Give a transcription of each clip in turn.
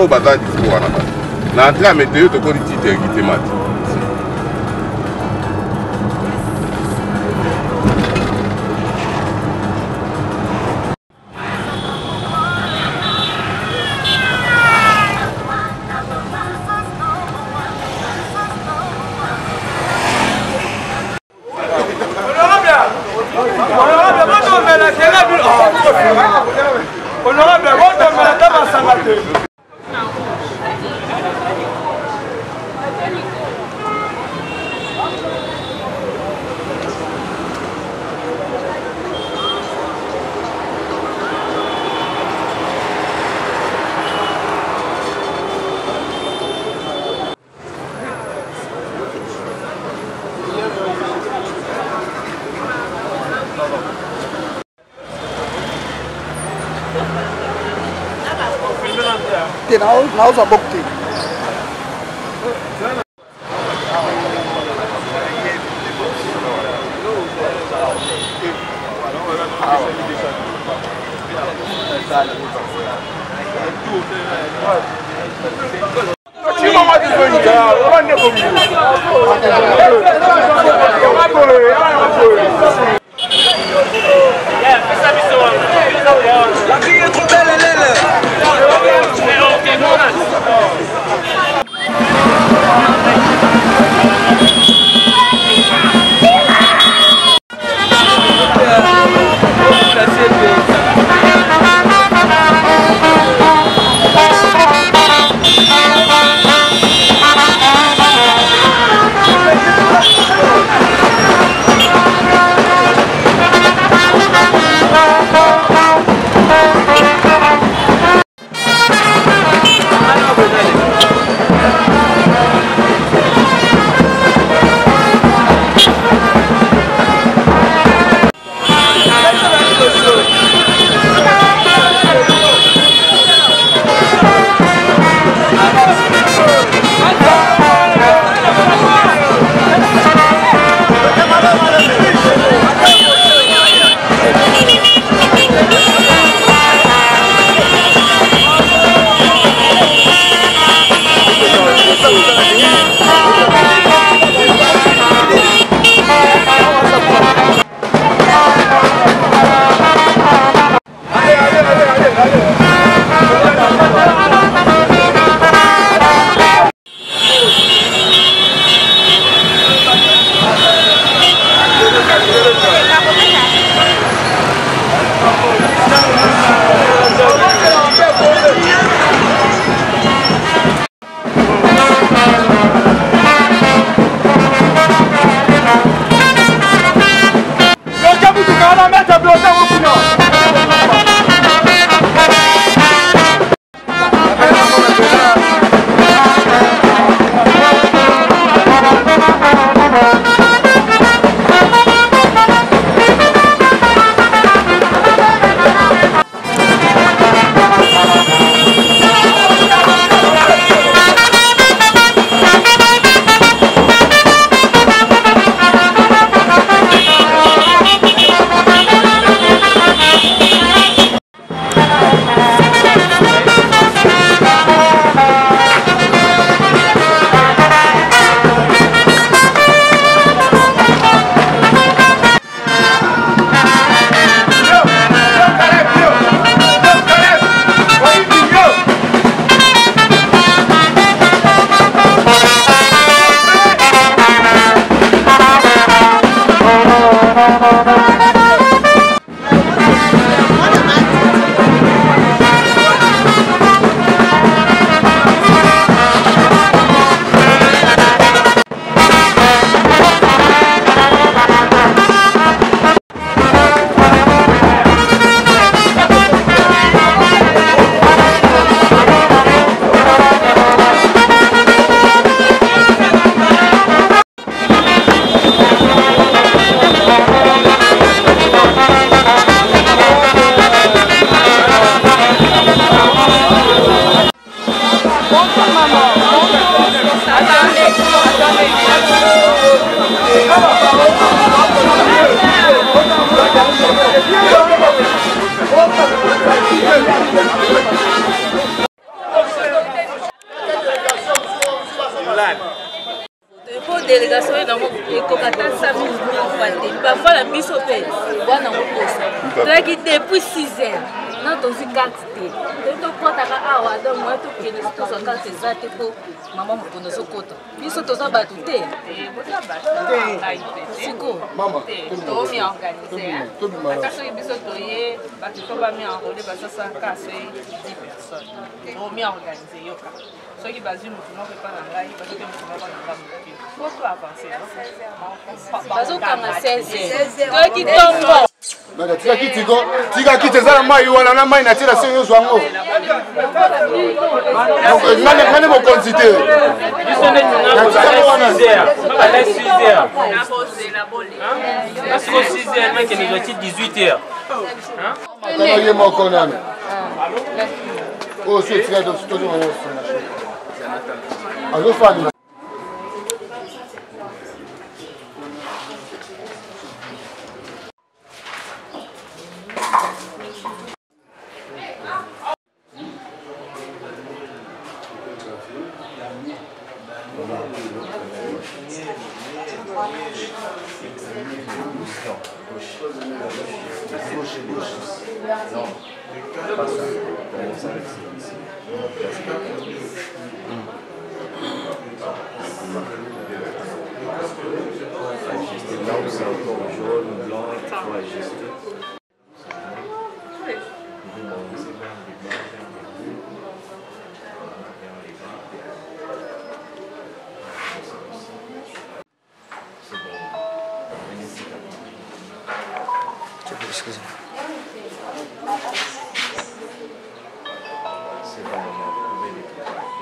oyo baza dispo wana basi na entrée ya météo tokoli titre ekite mati nauza bokti Pour délégation, il y a parfois la mise au pays. Depuis 6 heures, nous avons une carte. Ceux qui basent une mouvement fait pas dans la live, parce que le mouvement va dans la mouvement. Faut tout avancer. Parce qu'on a 16 heures. Toi qui tombes. Mais tu as quitté ça, la maille, ou la maille, n'a-t-il la série au soir? Donc, n'allez pas considérer. Parce que 6 heures, mec, il nous a dit 18 heures. Oh, c'est très bien. Alors, fan. Là où c'est encore jaune, blanc, il faut ajuster. Excusez-moi. C'est bon, on a trouvé les contacts.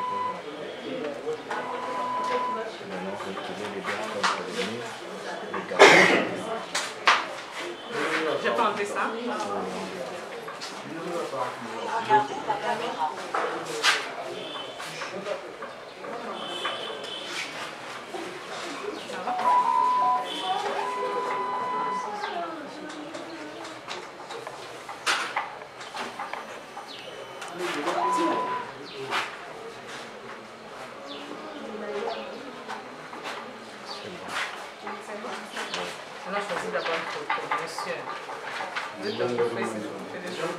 Maintenant, retirez les gars contre les murs. Les gars. Je peux enlever ça. On a choisi d'abord une photo, monsieur. Vous êtes un peu fait des gens.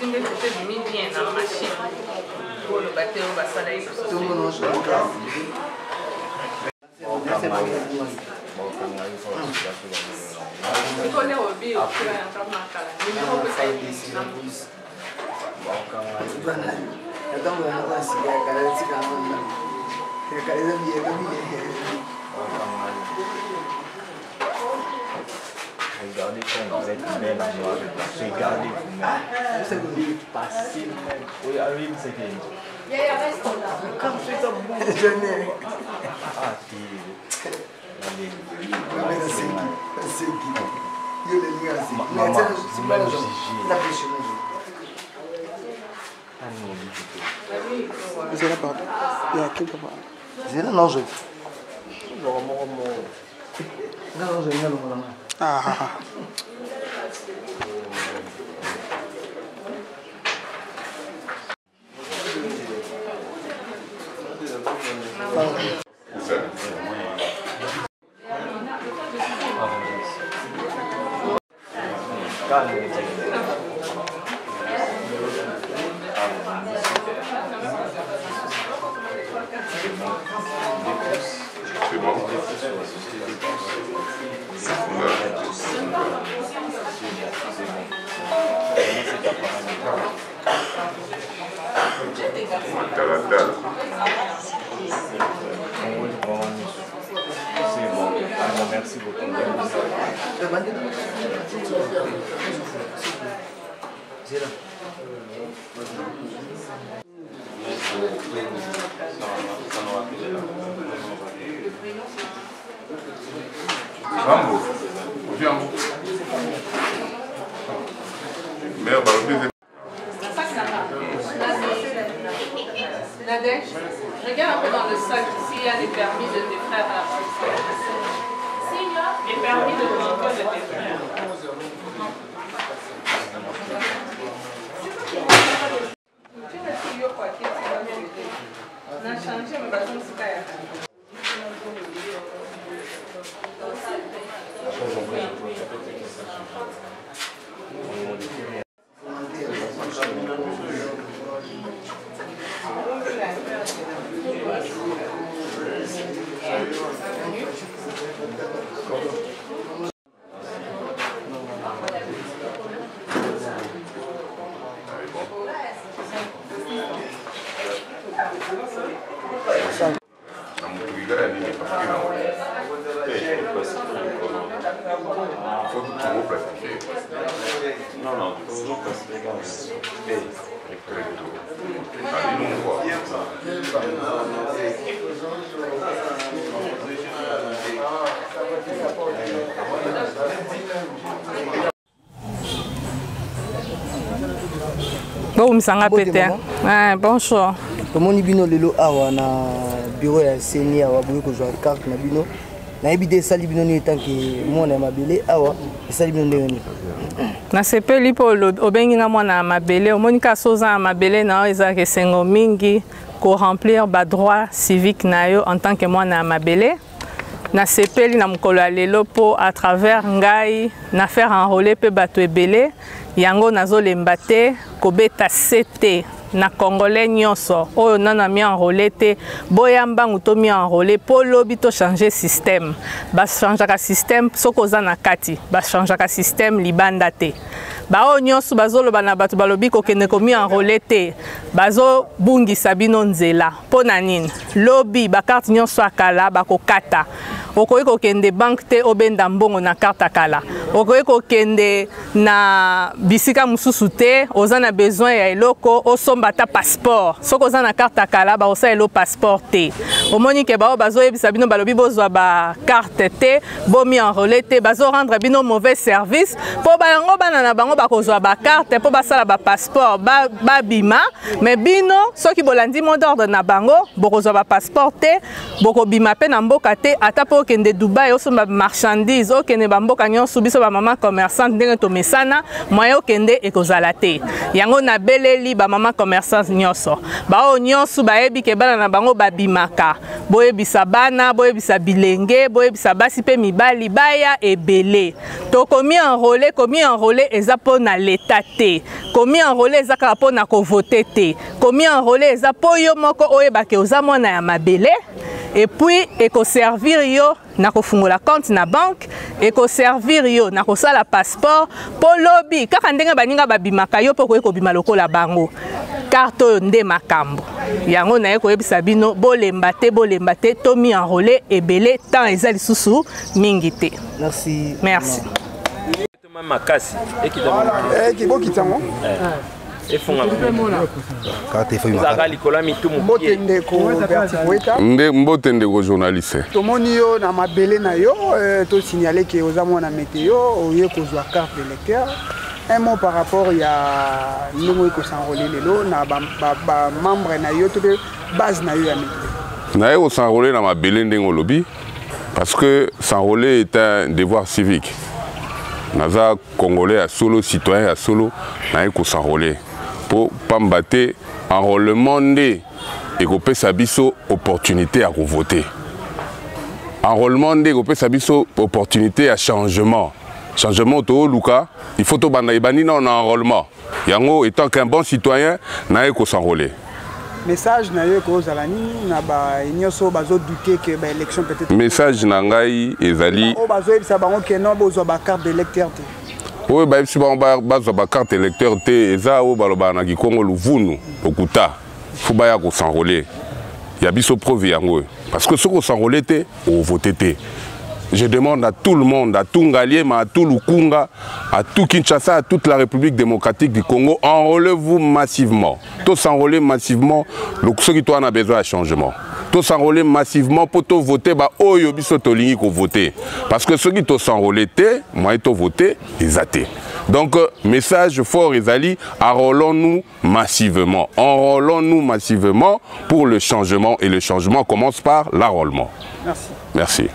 Une photo de mis bien dans la machine pour le bateau au bassin et tout ça. Regardez quand vous êtes belle en noir et blanc. Regardez vous-même. Vous êtes facile même. Oui, arrive, c'est qu'il comme c'est un bon. Ah, t'es. Allez. Maman, vous m'avez jugé. Vous êtes là, il y a quelque part. C'est là, non, je. Ah. C'est bon. C'est bon. Merci beaucoup. Rambo, viens. Nadège, regarde un peu dans le sac s'il y a des permis de tes frères à la police. Les permis de conduire de tes frères. On a changé, mais pas comme ça. Bon, Msanga Pété. Bonjour. Comment ni bino lelo awa na bureau ya CENI awa boye ko jouer carte na bino. Na ebide sali bino ni tant que mona mabele awa sali bino ndeni. Na sepeli po obengi nga mwana mabele omonika soza mabele na eza ke sengo mingi ko remplir ba droit civique na yo en tant que mwana mabele. Na sepeli na mukolo ya lelo po à travers ngai na faire enrôler pe bato ebele yango nazolemba te kobeta CT na congolais nyonso oyo nana mi enrôler te boya mbangu to mi enrôler po lobi to changer système ba changer système soko za na kati ba changer système libanda te ba o nyonso bazoloba na bato balobi ko kende ko mi enrôler te bazo bungisa bino nzela pona nini lobi ba carte nyonso akala ba ko kata okoki kokende banque te obenda mbongo na carte akala okoki kokende na bisika mususu te oza na besoin ya eloko osomba ta passeport soko oza na carte akala ba osa elo passeport te omoni ke bao bazoyebisa bino balobi bozwa ba carte te bomi enrôler te bazo rendre bino mauvais service po bango bana na bango bakozwa ba carte po basala ba passeport ba bima mais bino soki bolandi mot d'ordre na bango bokozwa ba passeport te boko bima pe na mboka te ata po kende Dubai osomba marchandise okende bamboka nyonso biso ba mama commerçante ndenge to mesana moyo kende ekozala te yango na beleli ba mama commerçante nyonso ba o nyonso bayebi ke bana na bango babimaka boyebisa bana boyebisa bilenge boyebisa basi pe mibali baya ebele to komi enrôler eza po na l'état te komi enrôler eza ka po na ko voter te komi enrôler eza po yo moko oyeba ke oza mwana ya mabele et puis eko servir yo na kofungola compte na banque eko servir yo na kosala passeport po lobi kaka ndenge baninga babimaka yo po ko bima lokola bango carte oyo nde makambo yango na yeko yebisa bino bolemba te to mi enrôler ebele temps eza lisusu mingi te. Merci. Makasi ekibokitamo mbote ndeko journaliste tomoni yo na mabele na yo to signaler que oza mwana météo oye kozwa carte d'électeur. Un mot par rapport ya ndenge ko s'enrôler lelo na ba membre na yo to base na yo ya météo na yo s'enrôler na mabele ndenge lobby parce que s'enrôler est un devoir civique. Naza congolais à solo citoyen à solo na ko s'enrôler pour pambater enrôlement ndé et ko pesa biso opportunité à voter. Enrôlement ndé ko pesa biso opportunité à changement. Changement to luka, il faut to banda ibani na enrôlement. Yango étant qu'un bon citoyen na ko s'enrôler. Message na yo ko zalani na ba nyoso bazo douter que ba élection peut-être. Message na ngai ezali o bazo ebisa bango ke no bozo ba carte d'électeur te. Oui, bah si bazo ba carte électeur te eza o baloba na Kikongo Luvunu okuta. Faut ba ya ko s'enrôler. Ya biso preuve yango parce que ce ko s'enrôler te o voter te. Je demande à tout le monde, à tout Ngaliema, à tout Lukunga, à tout Kinshasa, à toute la République démocratique du Congo, enrôlez-vous massivement. Tous s'enrôler massivement, ceux qui ont besoin de changement. to s'enrôler massivement pour to voter ba oyo biso to lingi ko voter parce que ceux qui to s'enrôler té moi to voter les athées. Donc message fort ezali enrôlons-nous massivement. Enrôlons-nous massivement pour le changement et le changement commence par l'enrôlement. Merci. Merci.